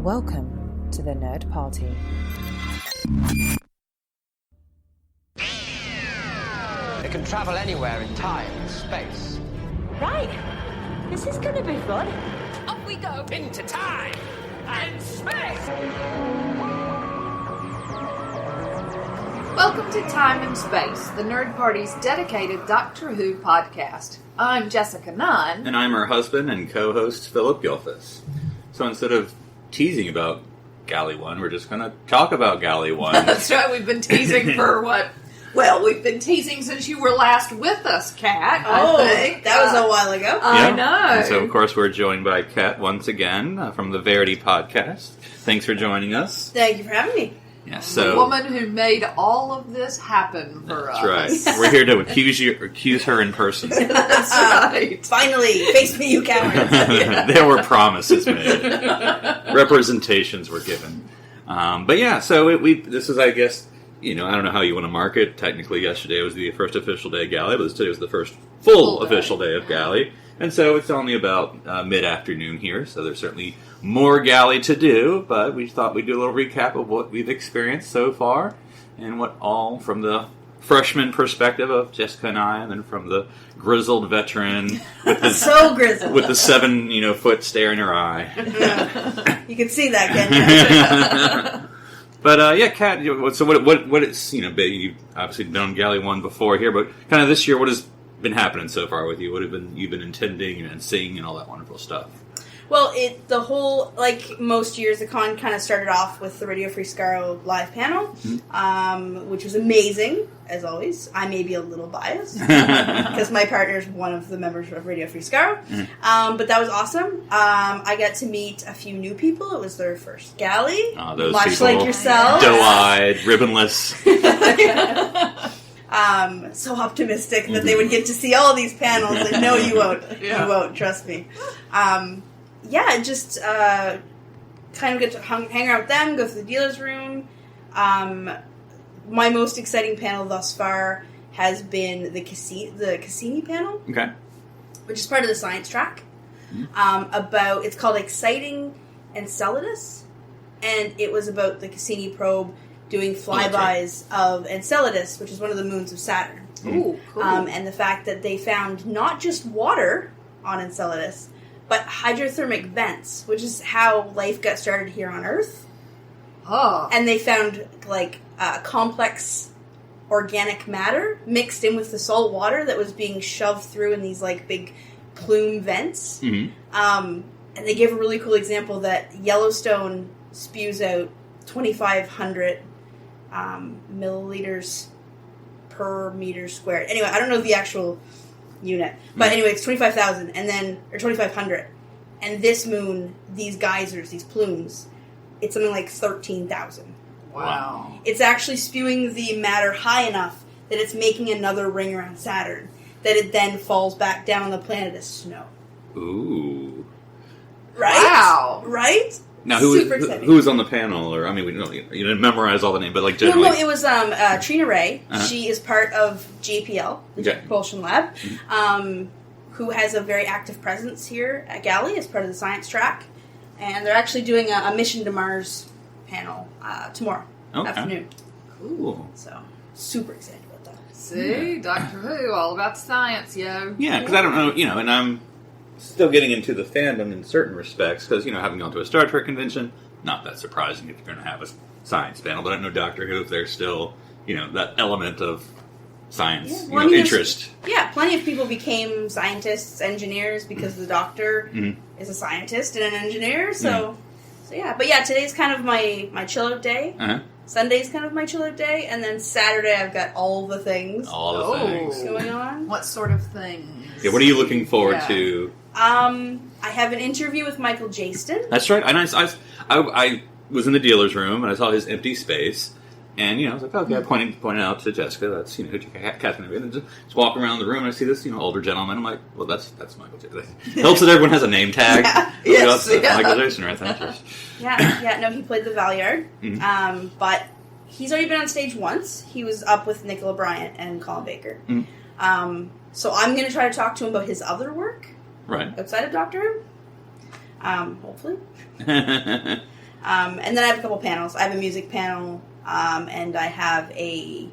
Welcome to the Nerd Party. It can travel anywhere in time and space. Right. This is gonna be fun. Up we go into time and space! Welcome to Time and Space, the Nerd Party's dedicated Doctor Who podcast. I'm Jessica Nunn. And I'm her husband and co-host, Phillip Gilfus. So instead of teasing about Galley One, we're just going to talk about Galley One. That's right, we've been teasing for what? Well, we've been teasing since you were last with us, Kat, I think. That was a while ago. I know. And so, of course, we're joined by Kat once again from the Verity podcast. Thanks for joining us. Thank you for having me. Yes, The woman who made all of this happen for us. That's right. We're here to accuse her in person. That's right. Finally, face me, you cowards. There were promises made. Representations were given. But yeah, so this is, I guess, I don't know how you want to mark it. Technically, yesterday was the first official day of Galley, but today was the first full official day of Galley. And so it's only about mid-afternoon here, so there's certainly more Galley to do, but we thought we'd do a little recap of what we've experienced so far, and what all from the freshman perspective of Jessica and I, and then from the grizzled veteran with the so grizzled with the 7 foot stare in her eye. You can see that, can't you? But yeah, Kat. So what it's you've obviously done Galley One before here, but kind of this year, what has been happening so far with you? What you've been intending and seeing and all that wonderful stuff? Well, the whole, like most years, the con kind of started off with the Radio Free Skaro live panel, which was amazing, as always. I may be a little biased, because my partner is one of the members of Radio Free Skaro. But that was awesome. I got to meet a few new people. It was their first Galley, much people, like yourself. Doe-eyed, ribbonless. So optimistic that they would get to see all these panels, and no, you won't. Yeah. You won't, trust me. Just kind of get to hang around with them, go through the dealer's room. My most exciting panel thus far has been the Cassini panel, which is part of the science track. It's called Exciting Enceladus, and it was about the Cassini probe doing flybys of Enceladus, which is one of the moons of Saturn. Ooh, cool. And the fact that they found not just water on Enceladus, but hydrothermic vents, which is how life got started here on Earth. Oh. And they found, complex organic matter mixed in with the salt water that was being shoved through in these, big plume vents. And they gave a really cool example that Yellowstone spews out 2,500 milliliters per meter squared. Anyway, I don't know the actual unit, but anyway, it's 25,000, or 2,500. And this moon, these geysers, these plumes, it's something like 13,000. Wow. It's actually spewing the matter high enough that it's making another ring around Saturn, that it then falls back down on the planet as snow. Ooh. Right? Wow. Right? Now, Super exciting. who was on the panel? Or we don't, you didn't memorize all the names, but generally. No, it was Trina Ray. She is part of JPL, the Jet Propulsion Lab, who has a very active presence here at Galley as part of the science track. And they're actually doing a Mission to Mars panel tomorrow afternoon. Cool. So, super excited about that. See, Doctor Who, all about science, yo. Yeah, because I don't know, and I'm still getting into the fandom in certain respects, because, having gone to a Star Trek convention, not that surprising if you're going to have a science panel, but I know Doctor Who, if there's still, that element of science, interest. Yeah, plenty of people became scientists, engineers, because the Doctor is a scientist and an engineer, so yeah. But yeah, today's kind of my chill-out day. Sunday's kind of my chill-out day, and then Saturday I've got all the things. Going on. What sort of things? Yeah, what are you looking forward to? I have an interview with Michael Jaston. That's right. I was in the dealer's room, and I saw his empty space, and, I was like, okay, I pointed out to Jessica, that's, who Kat's going to be, and just walk around the room, and I see this, older gentleman, I'm like, well, that's Michael Jaston. Helps that everyone has a name tag. That's Michael Jaston right there. No, he played the Valeyard, but he's already been on stage once. He was up with Nicola Bryant and Colin Baker. So I'm going to try to talk to him about his other work. Right. Outside of Doctor Who. Hopefully. And then I have a couple panels. I have a music panel, and I have an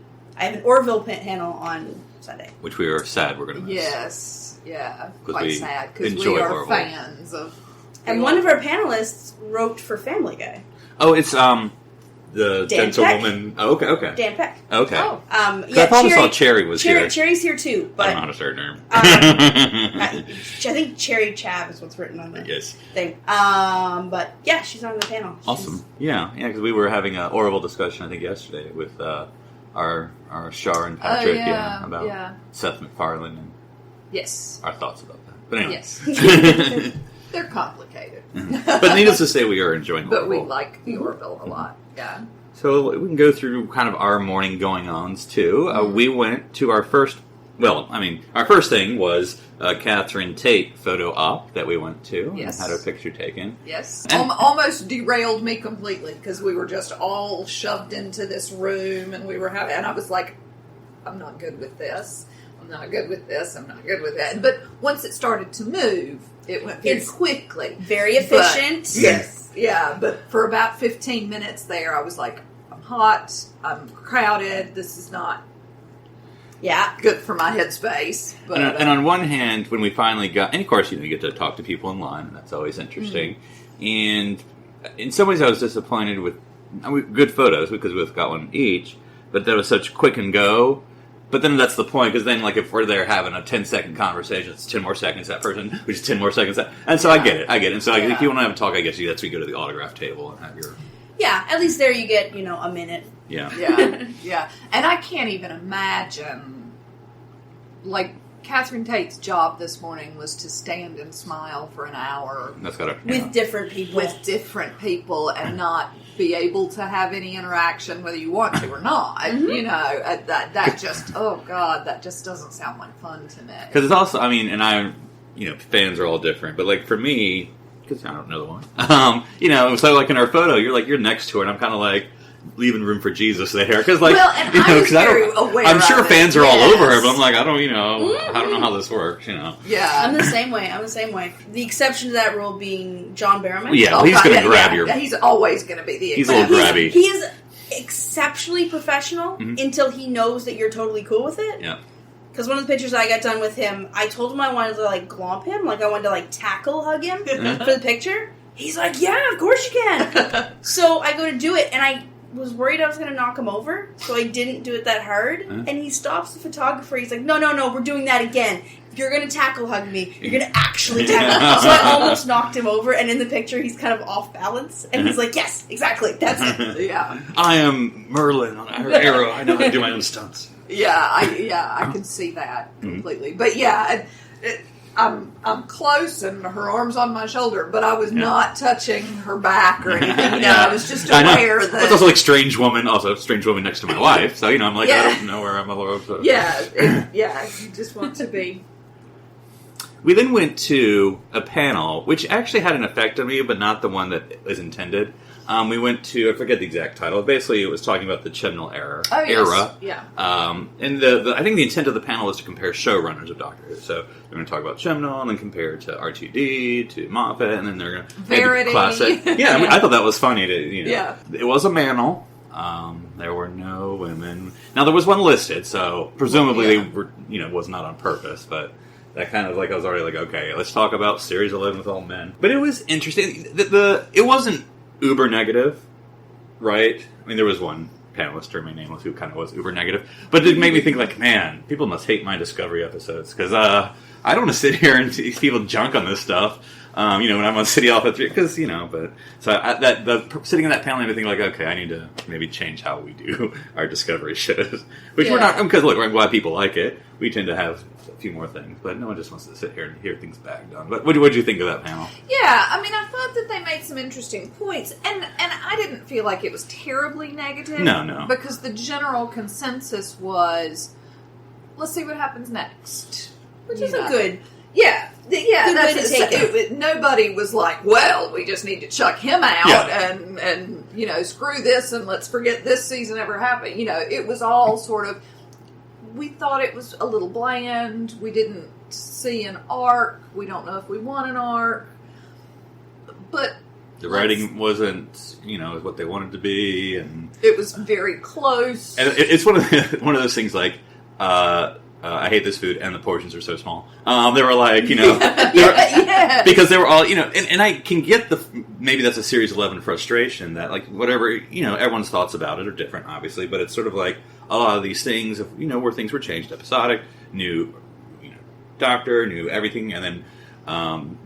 Orville panel on Sunday. Which we are sad we're going to miss. Yes, yeah, quite we sad because enjoy we are Orville. fans of. And one of our panelists wrote for Family Guy. Oh, it's the Dan Peck. gentlewoman. Oh, okay. Dan Peck. Okay. Oh. I probably saw Cherry was here. Cherry's here too, but I don't know how to start her name. I think Cherry Chav is what's written on the Yes. thing. But yeah, she's on the panel. Awesome. Yeah, because we were having an Orville discussion, I think, yesterday with our Shar and Patrick about Seth MacFarlane and Yes. our thoughts about that. But anyway. Yes. They're complicated. But needless to say, we are enjoying Orville. But we like the Orville a lot. Yeah. So we can go through kind of our morning going-ons, too. We went to our first... Well, I mean, our first thing was Catherine Tate photo op that we went to. Yes. And had our picture taken. Yes. And- Almost derailed me completely because we were just all shoved into this room and we were having... And I was like, I'm not good with this. I'm not good with this. I'm not good with that. But once it started to move, it went very quickly. Very efficient. But, yes. Yeah. But for about 15 minutes there, I was like, I'm hot. I'm crowded. This is not good for my headspace. But, and on one hand, when we finally got... And of course, you get to talk to people in line, and that's always interesting. And in some ways, I was disappointed with... good photos, because we've got one each, but that was such quick and go... But then that's the point, because then, like, if we're there having a 10-second conversation, it's 10 more seconds that person, which is 10 more seconds that... And so I get it. And so if you want to have a talk, I guess that's where you go to the autograph table and have your... Yeah, at least there you get, a minute. Yeah. Yeah. And I can't even imagine, like, Catherine Tate's job this morning was to stand and smile for an hour. That's got to... With different people. And not be able to have any interaction whether you want to or not. That just, oh God, that just doesn't sound like fun to me. Because it's also, fans are all different, but like for me, because I don't know the one, so like in our photo, you're next to her, and I'm kind of like leaving room for Jesus there, because like, I was very aware. I'm sure of fans it. are all over her, but I'm like, I don't know how this works, Yeah, I'm the same way. The exception to that rule being John Barrowman. Yeah, he's going to grab your. Yeah, he's always going to be the. He's a little grabby. He is exceptionally professional until he knows that you're totally cool with it. Yeah. Because one of the pictures I got done with him, I told him I wanted to like glomp him, like I wanted to like tackle hug him for the picture. He's like, yeah, of course you can. So I go to do it, and I was worried I was going to knock him over, so I didn't do it that hard. And he stops the photographer. He's like, no, we're doing that again. You're going to tackle hug me. You're going to actually tackle me. So I almost knocked him over, and in the picture, he's kind of off balance. And he's like, yes, exactly. That's it. Yeah. I am Merlin on Arrow. I know how to do my own stunts. I can see that completely. But yeah, I'm close, and her arm's on my shoulder, but I was not touching her back or anything. I was just aware that... It's also like strange woman next to my wife, so, I'm like, I don't know where I'm alone. So. You just want to be... We then went to a panel, which actually had an effect on me, but not the one that was intended. We went to, I forget the exact title. Basically, it was talking about the Chibnall era. Oh, yes. Yeah. And I think the intent of the panel was to compare showrunners of Doctor Who. So they're going to talk about Chibnall and then compare it to RTD, to Moffat, and then they're going to... Verity. Classic. Yeah, I thought that was funny. It was a panel. There were no women. Now, there was one listed, so presumably they were, was not on purpose, but... That kind of I was already like, okay, let's talk about Series 11 with all men. But it was interesting. It wasn't uber negative, right? I mean, there was one panelist, to remain nameless, who kind of was uber negative. But it made me think, like, man, people must hate my Discovery episodes. Because I don't want to sit here and see people junk on this stuff. When I'm on City Alpha 3, because, but... So, sitting in that panel, I think, like, okay, I need to maybe change how we do our Discovery shows. Which we're not... Because, look, I'm glad people like it. We tend to have a few more things, but no one just wants to sit here and hear things bagged on. But what did you think of that panel? Yeah, I mean, I thought that they made some interesting points, and I didn't feel like it was terribly negative. No. Because the general consensus was, let's see what happens next. Which is a good... Yeah, good way to take it. Nobody was like, well, we just need to chuck him out and screw this and let's forget this season ever happened. It was all sort of... We thought it was a little bland. We didn't see an arc. We don't know if we want an arc. But The writing wasn't, what they wanted to be, and it was very close. And it's one of those things like, I hate this food, and the portions are so small. They were like, because they were all, and I can get maybe that's a Series 11 frustration that, like, whatever, everyone's thoughts about it are different, obviously, but it's sort of like a lot of these things, where things were changed, episodic, new, Doctor, new everything, and then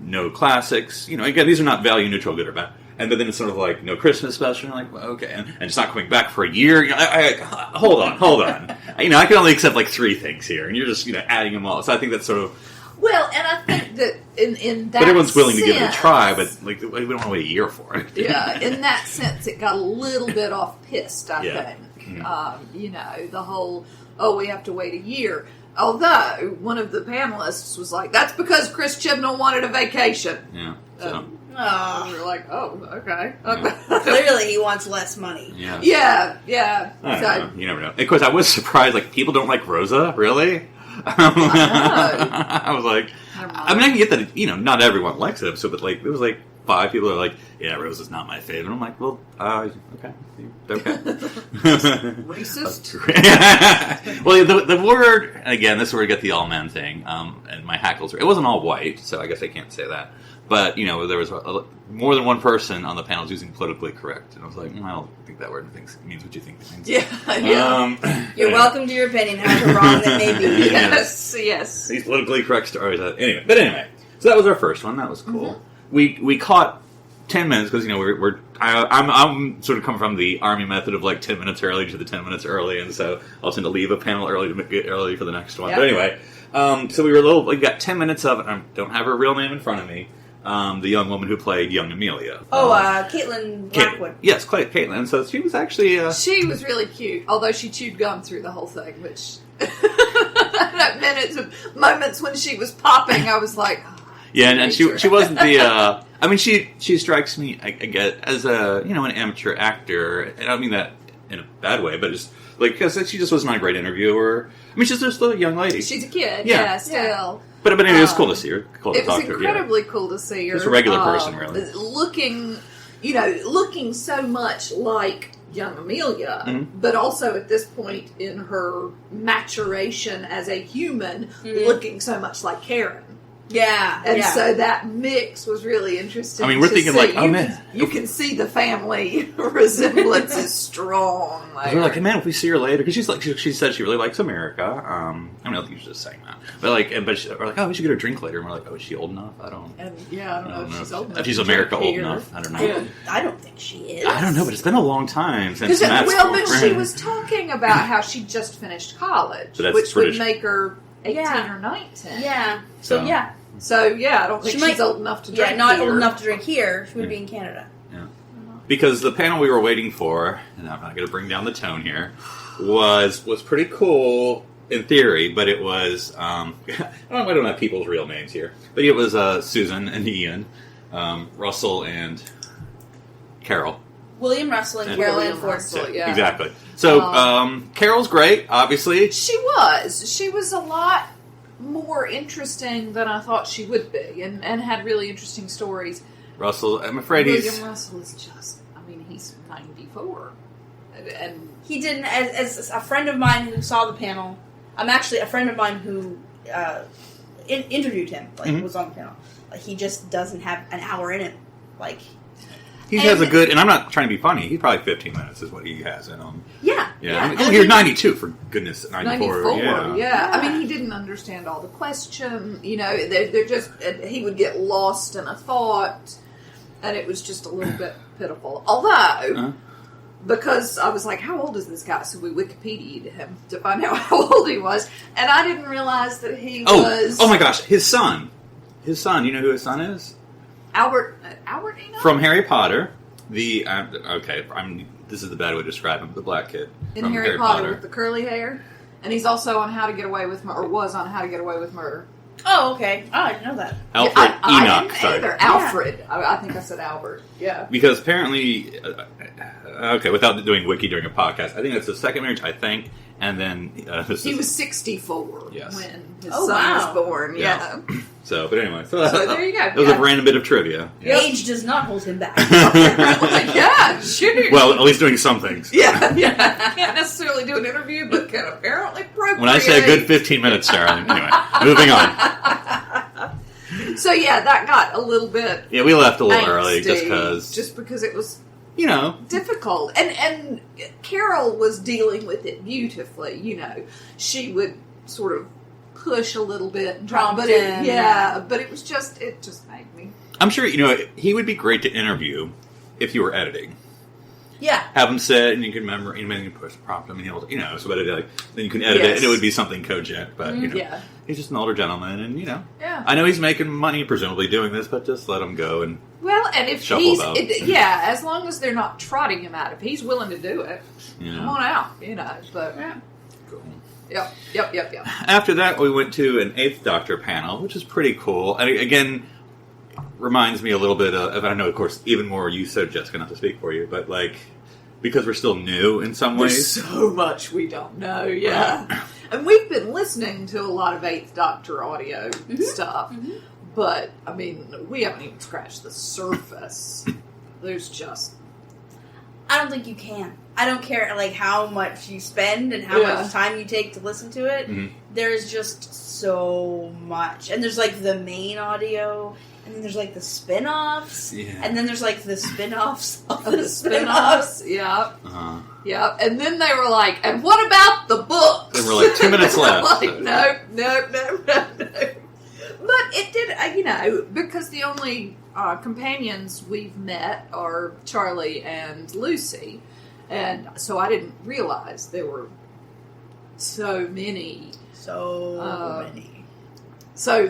no classics. Again, these are not value neutral, good or bad. But then it's sort of like no Christmas special. You're like, well, okay, and it's not coming back for a year. Hold on. I can only accept like 3 things here, and you're just adding them all. So I think that's sort of well, and I think that in that, but everyone's willing sense, to give it a try. But like, we don't want to wait a year for it. Yeah, in that sense, it got a little bit off-piste. I think the whole we have to wait a year. Although one of the panelists was like, "That's because Chris Chibnall wanted a vacation." Yeah. So. We were like, "Oh, okay." Yeah. Clearly, he wants less money. Yeah. I don't know. You never know. Of course, I was surprised. Like, people don't like Rosa, really? I was like, I can get that. Not everyone likes it. So, but like, it was like 5 people are like, "Yeah, Rosa's not my favorite." I'm like, well, okay. Racist. Well, the word again. This is where we get the all men thing. And my hackles. It wasn't all white, so I guess I can't say that. But, there was more than one person on the panels using politically correct. And I was like, I don't think that word means what you think it means. Yeah. You're welcome to your opinion, however wrong that may be. Yes. These politically correct stories. Anyway. So that was our first one. That was cool. Mm-hmm. We caught 10 minutes because, I'm sort of coming from the Army method of like 10 minutes early to the 10 minutes early. And so I'll tend to leave a panel early to get early for the next one. Yep. But anyway, so we got 10 minutes of it. I don't have her real name in front of me. The young woman who played young Amelia. Caitlin Blackwood. Yes, Caitlin. So she was actually... she was really cute, although she chewed gum through the whole thing, which... moments when she was popping, I was like... Yeah, and she wasn't the... she strikes me, I guess, as an amateur actor. And I don't mean that in a bad way, but just... Like, because she just was not a great interviewer. She's just a young lady. She's a kid, yeah still. Yeah. But anyway, it was cool to see her. Cool to it talk was to her. Incredibly cool to see her. Just a regular person, really. Looking so much like young Amelia, but also at this point in her maturation as a human, looking so much like Karen. Yeah. And so that mix was really interesting. We're thinking like, oh man. You can see the family resemblance is strong. We're like, hey man, if we see her later, because she said she really likes America. I don't think she's just saying that. But we're like, oh, we should get her a drink later. And we're like, oh, is she old enough? I don't know if she's old enough. If she's America old enough, I don't know. I don't think she is. I don't know, but it's been a long time since Matt's but she was talking about how she just finished college, which would make her 18 or 19. Yeah. So I don't think she's old enough to drink. Yeah, not old enough to drink here. She would be in Canada. Yeah. Because the panel we were waiting for, and I'm not going to bring down the tone here, was pretty cool in theory, but it was I don't have people's real names here, but it was Susan and Ian, Russell and Carol. William Russell and Carol Ann Ford. Yeah. Exactly. So Carol's great, obviously. She was a lot more interesting than I thought she would be, and had really interesting stories. Russell, I'm afraid William Russell is just, he's 94. And he didn't, as a friend of mine who saw the panel, actually a friend of mine who interviewed him, was on the panel. He just doesn't have an hour in him. He has a good, and I'm not trying to be funny, he's probably 15 minutes is what he has in him. Yeah. You're 92, for goodness, 94. Yeah. He didn't understand all the question. They're just, he would get lost in a thought, and it was just a little bit pitiful. Although, because I was like, how old is this guy? So we Wikipedia'd him to find out how old he was, and I didn't realize that he was... Oh my gosh, his son. You know who his son is? Albert Enoch? From Harry Potter. This is the bad way to describe him, the black kid. In Harry Potter with the curly hair. And he's also on How to Get Away with Murder, or was on How to Get Away with Murder. Oh, okay. Oh, I didn't know that. Alfred Enoch. I didn't either. Alfred. I think I said Albert. Yeah. Because apparently, without doing wiki during a podcast, I think that's the second marriage, I think. And then... he was 64 when his son was born. Yeah. So, but anyway. So there you go. That was a random bit of trivia. Yep. Age does not hold him back. Yeah, sure. Well, at least doing some things. Yeah. Can't necessarily do an interview, but can apparently procreate. When I say a good 15 minutes, Sarah. Anyway, moving on. So yeah, that got a little bit. Yeah, we left a little angsty, early just because it was, difficult. And Carol was dealing with it beautifully. She would sort of push a little bit and try, but it was just made me. I'm sure he would be great to interview if you were editing. Yeah. Have him sit, and you can remember, you can push prompt him, and he'll, so but then you can edit it, and it would be something cogent. But he's just an older gentleman, and I know he's making money presumably doing this, but just let him go and and if as long as they're not trotting him out, if he's willing to do it, come on out, But cool. Yep. After that, we went to an 8th Doctor panel, which is pretty cool. And again, reminds me a little bit of, I know, of course, even more you said, Jessica, not to speak for you, but because we're still new in some ways. There's so much we don't know, And we've been listening to a lot of 8th Doctor audio stuff, but, I mean, we haven't even scratched the surface. There's just... I don't think you can. I don't care how much you spend and how much time you take to listen to it. Mm-hmm. There's just so much. And there's the main audio, and then there's the spin-offs, and then there's the spin-offs of the spin-offs. Yeah. Uh-huh. Yeah. And then they were and what about the books? There were 2 minutes left. No. But it did, because the only companions we've met are Charlie and Lucy. And so I didn't realize there were so many. So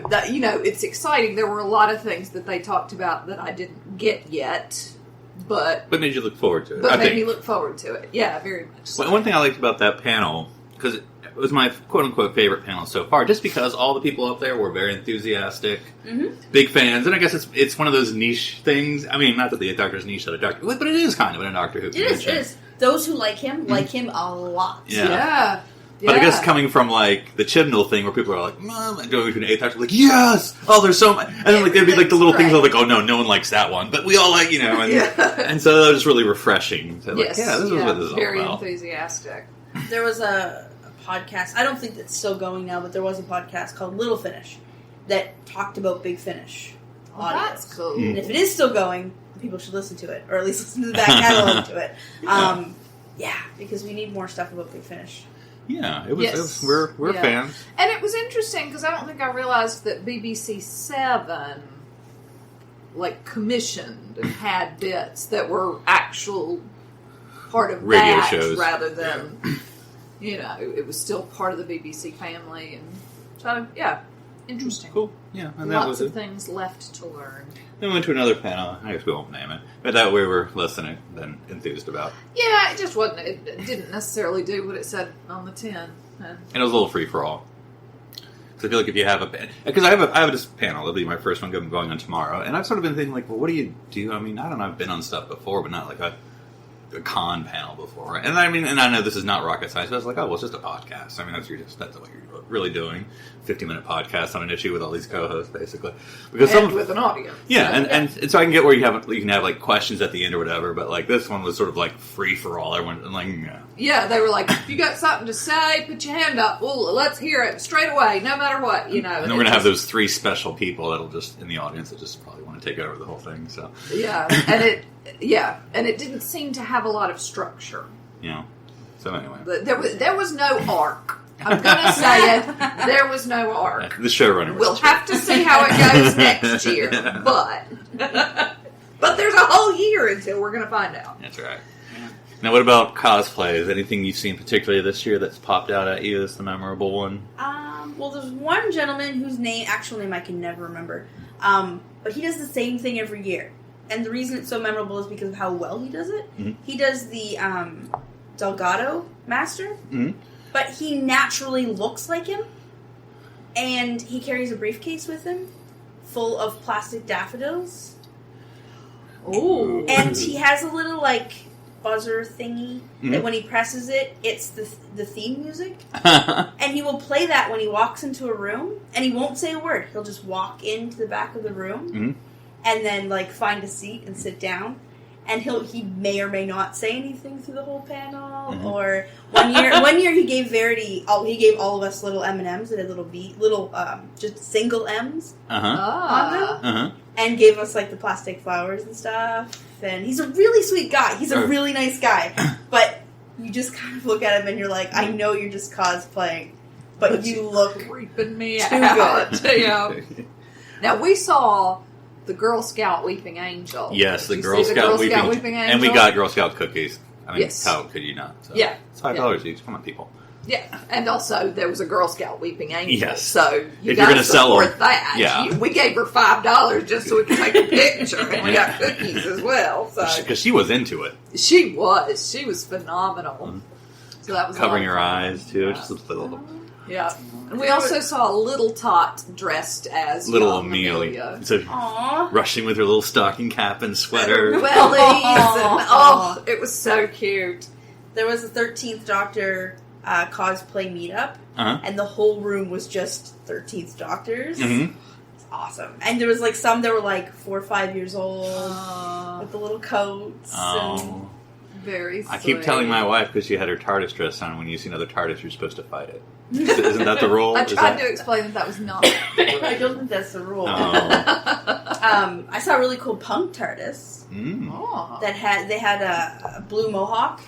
that, it's exciting. There were a lot of things that they talked about that I didn't get yet. But made you look forward to it. But made me look forward to it. Yeah, very much so. One thing I liked about that panel, because it was my quote-unquote favorite panel so far, just because all the people up there were very enthusiastic, big fans, and I guess it's one of those niche things. I mean, not that the Doctor's niche that a Doctor, but it is kind of in a Doctor Who convention. It is. Those who like him a lot. Yeah. But I guess coming from the Chibnall thing where people are Mom, and going to an 8th Doctor, yes! Oh, there's so much. And then there'd be the little things of oh no one likes that one, but we all and, and so that was really refreshing. So this is what this is all about. Very enthusiastic. There was a podcast, I don't think it's still going now, but there was a podcast called Little Finish that talked about Big Finish. That's cool. And if it is still going, people should listen to it, or at least listen to the back catalog to it. Because we need more stuff about Big Finish. Yeah, it was we're fans. And it was interesting because I don't think I realized that BBC 7 commissioned and had bits that were actual part of radio that shows rather than it was still part of the BBC family, and so interesting. Cool. Yeah, and lots of things left to learn. Then we went to another panel. I guess we won't name it, but that we were listening and enthused about. Yeah, it just wasn't. It didn't necessarily do what it said on the tin, and it was a little free for all. So I feel if you have because I have this panel. It'll be my first one going on tomorrow, and I've sort of been thinking well, what do you do? I mean, I don't know. I've been on stuff before, but not a con panel before, and I know this is not rocket science, but I was it's just a podcast. I mean, that's what you're really doing. 50-minute podcast on an issue with all these co-hosts, basically, because with an audience. Yeah, and so I can get where you can have questions at the end or whatever, but this one was sort of free for all. Everyone yeah, they were if you got something to say, put your hand up. Well, let's hear it straight away, no matter what. And then we're gonna have those 3 special people that'll just in the audience that just probably want to take over the whole thing. So and it didn't seem to have a lot of structure. Yeah. So anyway, there was no arc. I'm gonna say it. There was no arc. The showrunner. We'll have to see how it goes next year, but there's a whole year until we're gonna find out. That's right. Yeah. Now, what about cosplays? Anything you've seen particularly this year that's popped out at you as the memorable one? Well, there's one gentleman whose actual name I can never remember, but he does the same thing every year, and the reason it's so memorable is because of how well he does it. Mm-hmm. He does the Delgado Master. Mm-hmm. But he naturally looks like him, and he carries a briefcase with him full of plastic daffodils. Ooh. And he has a little, buzzer thingy that when he presses it, it's the theme music. And he will play that when he walks into a room, and he won't say a word. He'll just walk into the back of the room and then like find a seat and sit down. And he may or may not say anything through the whole panel. Or one year he gave Verity he gave all of us little M&Ms that had little just single M's on them, and gave us like the plastic flowers and stuff. And he's a really sweet guy. He's a really nice guy, but you just kind of look at him and you're like, I know you're just cosplaying, but you look creeping me too out. good. Yeah. Now we saw the Girl Scout Weeping Angel. Yes, the Did you Girl see Scout the Girl Scout Weeping Angel. And we got Girl Scout cookies. I mean, Yes. how could you not? So, Yeah. It's $5 each. Come on, people. Yeah, and also there was a Girl Scout Weeping Angel. Yes. So If you you're got gonna to sell support 'em, that. yeah. We gave her $5 just so we could take a picture, and we got cookies as well. So Because she was into it. she was phenomenal. So that was Covering a her lot of eyes, too. Just a little Yeah, and we also saw a little tot dressed as little young Amelia. So Aww. rushing with her little stocking cap and sweater. Wellies, and it was so cute. There was a 13th Doctor cosplay meetup, Uh-huh. and the whole room was just 13th Doctors. Mm-hmm. It's awesome. And there was like some that were like 4 or 5 years old with the little coats. Oh. Very I keep sweet. telling my wife, because she had her TARDIS dress on, when you see another TARDIS, you're supposed to fight it. Isn't that the rule? I Is tried that- to explain that was not. I don't think that's the rule. Oh. I saw a really cool punk TARDIS Oh. that had a blue mohawk,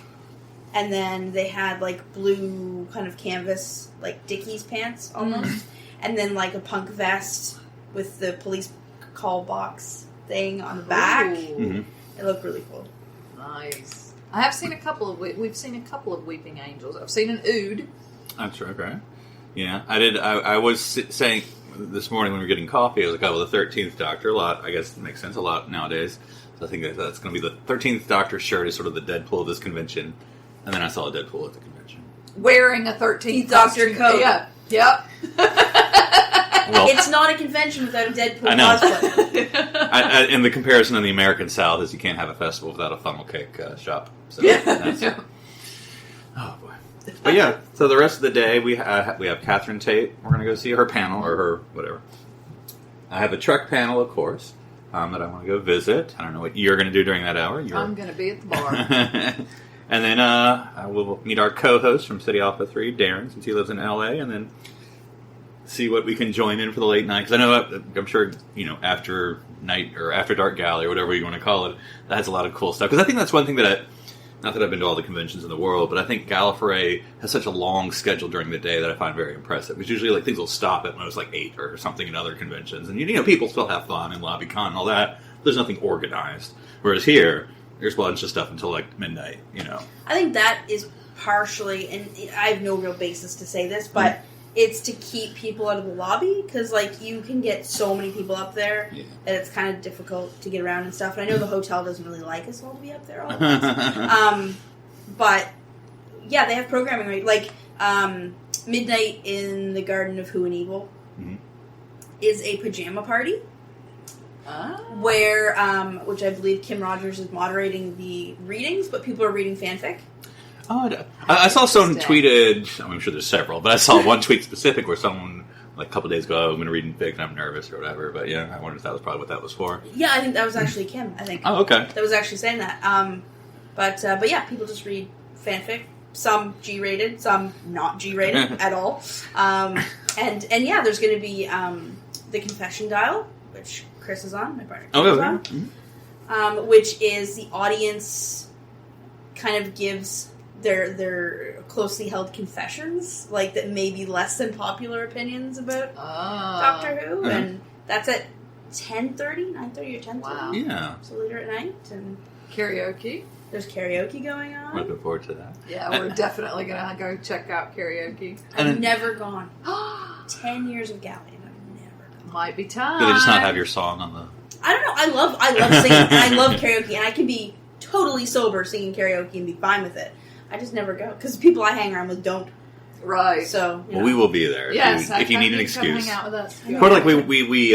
and then they had like blue kind of canvas like Dickies pants almost, and then like a punk vest with the police call box thing on the back. Mhm. It looked really cool. Nice. I have seen we've seen a couple of Weeping Angels. I've seen an Ood. That's right, right? Yeah, I did. I was saying this morning when we were getting coffee, I was like, oh, well, the 13th Doctor, a lot, I guess it makes sense a lot nowadays. So I think that's going to be the 13th Doctor shirt is sort of the Deadpool of this convention. And then I saw a Deadpool at the convention. Wearing a 13th Doctor costume. coat. Yeah. Yep. Well, It's not a convention without a Deadpool I know. cosplay. and the comparison in the American South is you can't have a festival without a funnel cake shop. So Yeah. that's- oh boy. But yeah, so the rest of the day we have Catherine Tate. We're going to go see her panel or her whatever. I have a Trek panel, of course, that I want to go visit. I don't know what you're going to do during that hour. I'm going to be at the bar. And then I will meet our co-host from City Alpha 3, Darren, since he lives in LA, and then see what we can join in for the late night. Because I know, I'm sure, after night or after dark galley or whatever you want to call it, that has a lot of cool stuff. Because I think that's one thing that not that I've been to all the conventions in the world, but I think Gallifrey has such a long schedule during the day that I find very impressive. Because usually, things will stop at when it's 8 or something in other conventions, and people still have fun and LobbyCon and all that. There's nothing organized. Whereas here, there's a bunch of stuff until midnight. I think that is partially, and I have no real basis to say this, but it's to keep people out of the lobby, because you can get so many people up there that it's kind of difficult to get around and stuff. And I know the hotel doesn't really like us all to be up there all the time. But yeah, they have programming Midnight in the Garden of Who and Evil is a pajama party. Where, which I believe Kim Rogers is moderating the readings, but people are reading fanfic. Oh, I saw someone tweeted, I'm sure there's several, but I saw one tweet specific where someone, a couple days ago, I'm going to read fic and I'm nervous or whatever, but yeah, I wondered if that was probably what that was for. Yeah, I think that was actually Kim, I think. Oh, okay. That was actually saying that. But yeah, people just read fanfic. Some G-rated, some not G-rated at all. And yeah, there's going to be the Confession Dial, which Chris is on, my partner Chris is on, which is the audience kind of gives their closely held confessions, that may be less than popular opinions about Doctor Who, and that's at 10:30, 9:30 or 10:30. Wow. Yeah. So later at night, and Karaoke. there's karaoke going on. Looking forward to that. Yeah, we're definitely going to go check out karaoke. I've never gone. 10 years of Galley, and I've never gone. Might be time. Do they just not have your song on the... I don't know. I love singing, and I love karaoke, and I can be totally sober singing karaoke and be fine with it. I just never go, because people I hang around with don't. Right. So, Well, we will be there Yes, if you need an come excuse. hang out with us. Sort of we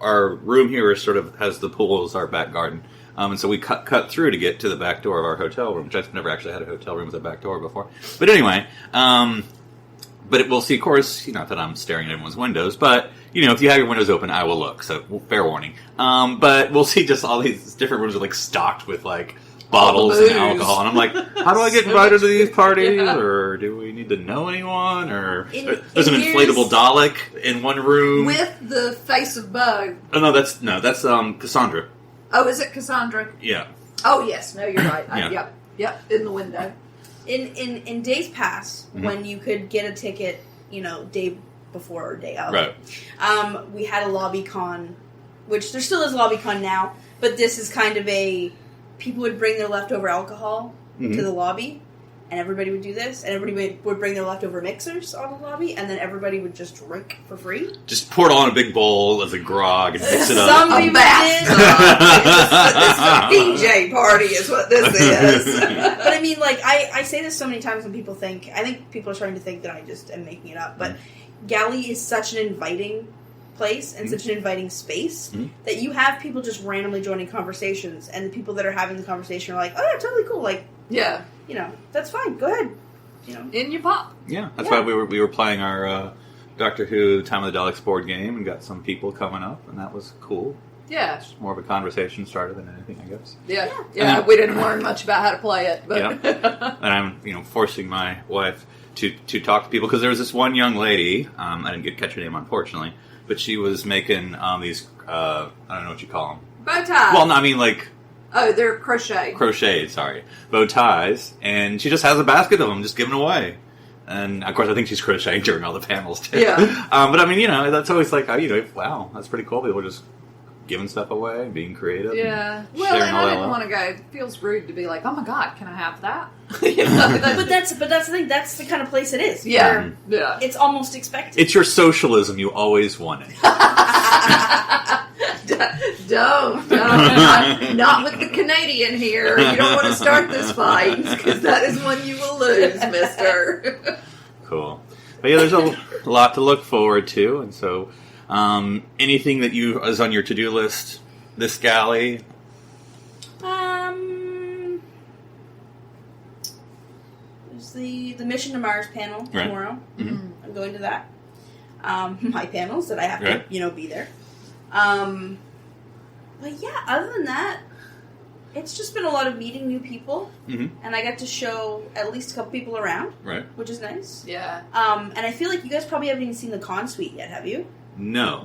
our room here is has the pool as our back garden. And so we cut through to get to the back door of our hotel room, which I've never actually had a hotel room with a back door before. But anyway, we'll see, of course, not that I'm staring at everyone's windows, but, if you have your windows open, I will look, so fair warning. But we'll see just all these different rooms are, stocked with, bottles and alcohol, and I'm like, how do I get invited to these parties, or do we need to know anyone, or there's an inflatable Dalek in one room with the face of Bug. Oh no, that's Cassandra. Oh, is it Cassandra? Yeah. Oh yes, no, you're right. Yeah. Yep, in the window. In days past, when you could get a ticket, day before or day of, right? We had a lobby con, which there still is a lobby con now, but this is kind of people would bring their leftover alcohol to the lobby, and everybody would do this, and everybody would bring their leftover mixers on the lobby, and then everybody would just drink for free. Just pour it all in a big bowl as a grog and mix it up. Some people did. This is a DJ party is what this is. But I mean, I say this so many times when people I think people are starting to think that I just am making it up, but Galley is such an inviting place and such an inviting space that you have people just randomly joining conversations, and the people that are having the conversation are like, oh yeah, totally cool, yeah, that's fine, go ahead, in your pop. Yeah, that's why we were playing our Doctor Who Time of the Daleks board game and got some people coming up, and that was cool. Yeah, it's more of a conversation starter than anything, I guess. Yeah. We didn't learn much about how to play it, but and I'm forcing my wife to talk to people, because there was this one young lady, I didn't catch her name unfortunately, but she was making these, I don't know what you call them. Bow ties. Well, no, I mean oh, they're crocheted. Crocheted, sorry. Bow ties. And she just has a basket of them just given away. And, of course, I think she's crocheting during all the panels, too. Yeah. But, I mean, that's always wow, that's pretty cool. People are just giving stuff away, being creative. Yeah. Well, and I didn't want to go, it feels rude to be like, oh my God, can I have that? But that's the thing, that's the kind of place it is. Yeah. It's almost expected. It's your socialism you always wanted. Don't. Not with the Canadian here. You don't want to start this fight, because that is one you will lose, mister. Cool. But yeah, there's a lot to look forward to, and so anything that is on your to-do list this galley? There's the Mission to Mars panel tomorrow. Mm-hmm. I'm going to that. My panels that I have to, be there. But yeah, other than that, it's just been a lot of meeting new people, and I got to show at least a couple people around, which is nice. Yeah. And I feel like you guys probably haven't even seen the con suite yet, have you? No.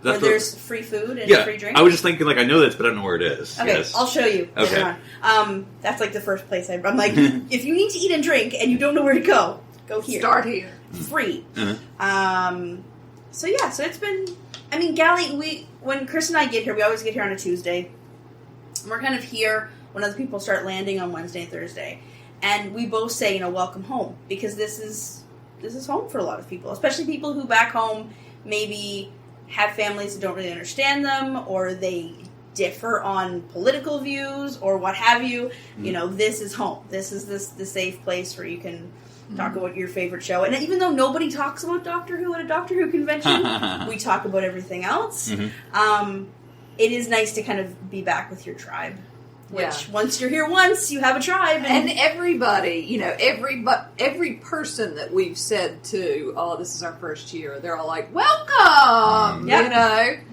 Where there's free food and free drink? I was just thinking, I know this, but I don't know where it is. Okay, yes. I'll show you later on. That's the first place I'm like, if you need to eat and drink and you don't know where to go here. Start here. Free. So it's been, Galley, when Chris and I get here, we always get here on a Tuesday. And we're kind of here when other people start landing on Wednesday and Thursday. And we both say, welcome home, because this is home for a lot of people, especially people who back home maybe have families that don't really understand them, or they differ on political views or what have you. This is home. This is the safe place where you can talk about your favorite show. And even though nobody talks about Doctor Who at a Doctor Who convention, we talk about everything else. It is nice to kind of be back with your tribe. Which, once you're here once, you have a tribe. And everybody, every person that we've said to, oh, this is our first year, they're all like, welcome!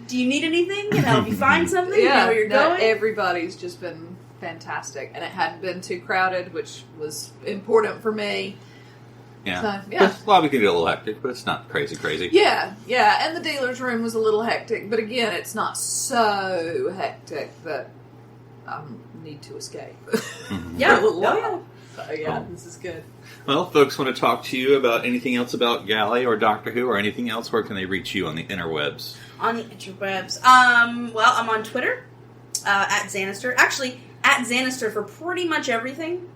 Do you need anything? Can I help you find something? You know where you're going? Everybody's just been fantastic. And it hadn't been too crowded, which was important for me. Yeah. So, yeah. The lobby can get a little hectic, but it's not crazy. Yeah. And the dealer's room was a little hectic, but again, it's not so hectic that I need to escape. Yeah. For a little while. So, Cool. This is good. Well, folks want to talk to you about anything else about Galley or Doctor Who or anything else, where can they reach you on the interwebs? On the interwebs. Well, I'm on Twitter, at Xanister. Actually, at Xanister for pretty much everything.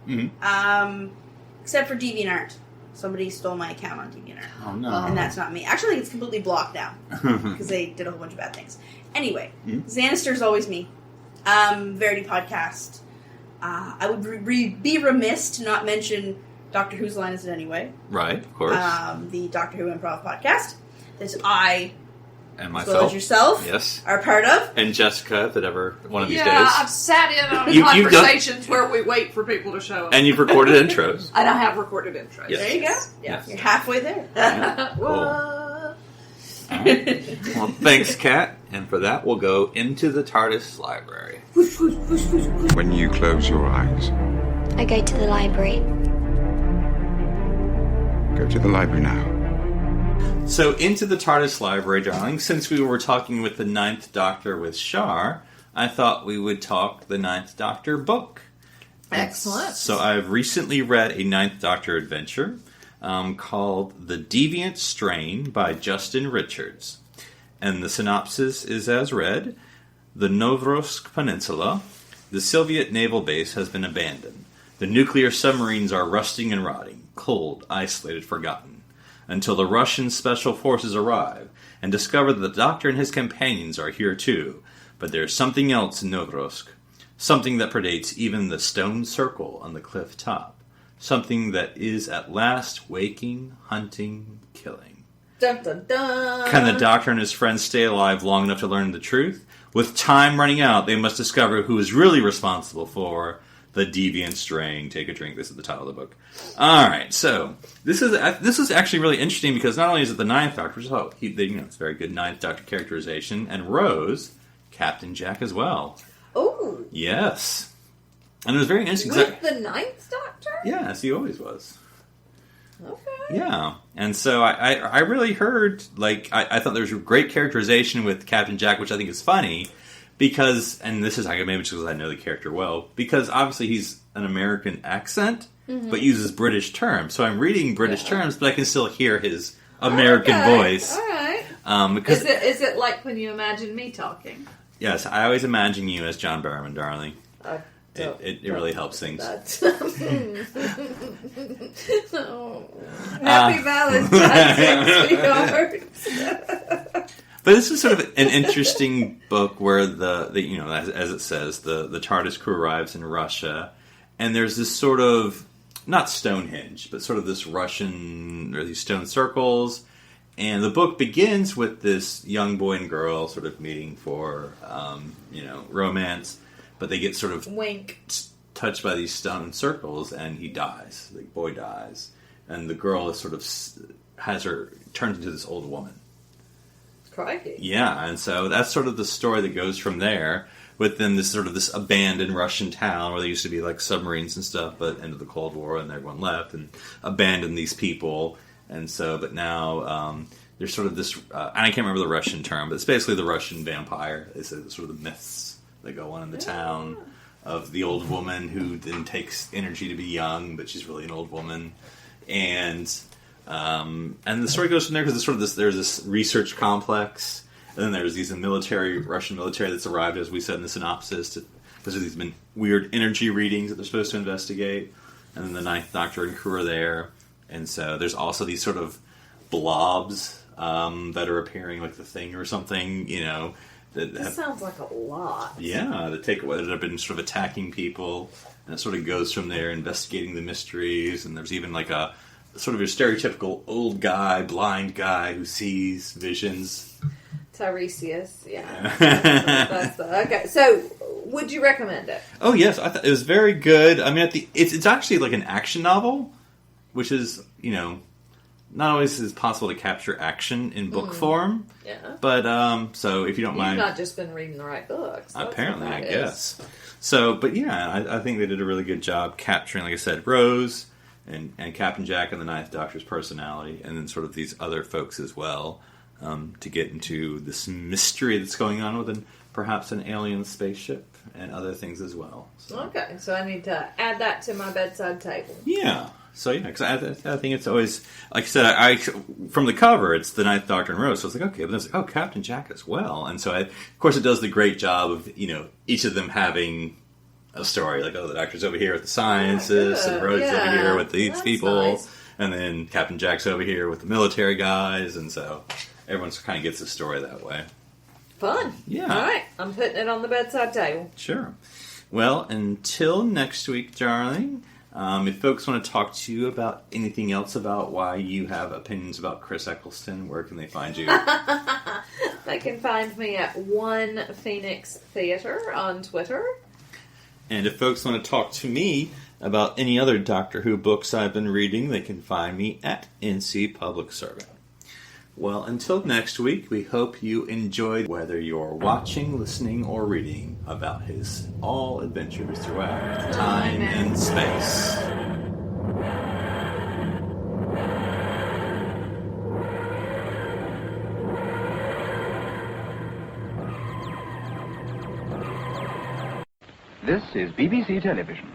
Except for DeviantArt. Somebody stole my account on DeviantArt. Oh, no. And that's not me. Actually, it's completely blocked now. Because they did a whole bunch of bad things. Anyway, Xanister's always me. Verity podcast. I would be remiss to not mention Doctor Whose Line Is It Anyway? Right, of course. The Doctor Who Improv podcast that I And as myself. well as yourself. Yes. Are part of. And Jessica, that ever one of these days. Yeah, I've sat in on You've conversations where we wait for people to show up. And you've recorded intros. And I have recorded intros. Yes. There you go. Yes. You're halfway there. Cool. All right. Well, thanks, Kat. And for that, we'll go into the TARDIS library. When you close your eyes, I go to the library. go to the library now. So, into the TARDIS library, darling. Since we were talking with the Ninth Doctor with Shar, I thought we would talk the Ninth Doctor book. Excellent. So, I've recently read a Ninth Doctor adventure called The Deviant Strain by Justin Richards. And the synopsis is as read: The Novrosk Peninsula, the Soviet naval base, has been abandoned. The nuclear submarines are rusting and rotting, cold, isolated, forgotten, until the Russian special forces arrive and discover that the Doctor and his companions are here too. But there's something else in Novrosk, something that predates even the stone circle on the cliff top, something that is at last waking, hunting, killing. Dun, dun, dun. Can the Doctor and his friends stay alive long enough to learn the truth? With time running out, they must discover who is really responsible for the Deviant Strain. Take a drink. This is the title of the book. All right, so this is actually really interesting because not only is it the Ninth Doctor, so it's very good Ninth Doctor characterization, and Rose, Captain Jack as well. Oh, Yes, and it was very interesting. with the Ninth Doctor? Yes, he always was. Okay. Yeah, and so I really heard, I thought there was a great characterization with Captain Jack, which I think is funny, because, and this is maybe just because I know the character well, because obviously he's an American accent, but uses British terms. So I'm reading British terms, but I can still hear his American voice. All right. Because Is it like when you imagine me talking? yes, I always imagine you as John Barrowman, darling. It really helps things. Happy Valentine's Day, sweetheart. But this is sort of an interesting book where as it says, the TARDIS crew arrives in Russia, and there's this sort of, not Stonehenge, but sort of this Russian, or these stone circles, and the book begins with this young boy and girl sort of meeting for, romance, but they get sort of Wink. touched by these stone circles, and he dies. The boy dies, and the girl is sort of turns into this old woman. Crikey. Yeah, and so that's sort of the story that goes from there, within this sort of this abandoned Russian town where there used to be like submarines and stuff, but end of the Cold War and everyone left and abandoned these people, and so, but now there's sort of this, and I can't remember the Russian term, but it's basically the Russian vampire. It's sort of the myths that go on in the town of the old woman who then takes energy to be young, but she's really an old woman, and the story goes from there because there's this research complex, and then there's these Russian military that's arrived, as we said in the synopsis, because there's these weird energy readings that they're supposed to investigate, and then the Ninth Doctor and crew are there, and so there's also these sort of blobs that are appearing, like the Thing or something, This sounds like a lot. Yeah, that have been sort of attacking people, and it sort of goes from there, investigating the mysteries, and there's even like a sort of your stereotypical old guy, blind guy who sees visions. Tiresias, yeah. Okay, so would you recommend it? Oh yes, I thought it was very good. I mean, it's actually like an action novel, which is not always is possible to capture action in book form. Yeah. But so if you don't mind, you've not just been reading the right books. Apparently, I guess. So, but yeah, I think they did a really good job capturing, like I said, Rose and Captain Jack and the Ninth Doctor's personality, and then sort of these other folks as well, to get into this mystery that's going on within perhaps an alien spaceship and other things as well. So. Okay, so I need to add that to my bedside table. Yeah. So yeah, because I think it's always, like I said, I from the cover it's the Ninth Doctor and Rose, so it's like okay, but then it's like Captain Jack as well, and so of course it does the great job of each of them having a story, like the Doctor's over here with the scientists, and Rose is over here with these people, nice. And then Captain Jack's over here with the military guys, and so everyone kind of gets a story that way. Fun. Yeah. All right, I'm putting it on the bedside table. Sure. Well, until next week, darling. If folks want to talk to you about anything else about why you have opinions about Chris Eccleston, where can they find you? They can find me at One Phoenix Theater on Twitter. And if folks want to talk to me about any other Doctor Who books I've been reading, they can find me at NC Public Servant. Well, until next week, we hope you enjoyed whether you're watching, listening, or reading about his all adventures throughout time and space. This is BBC Television.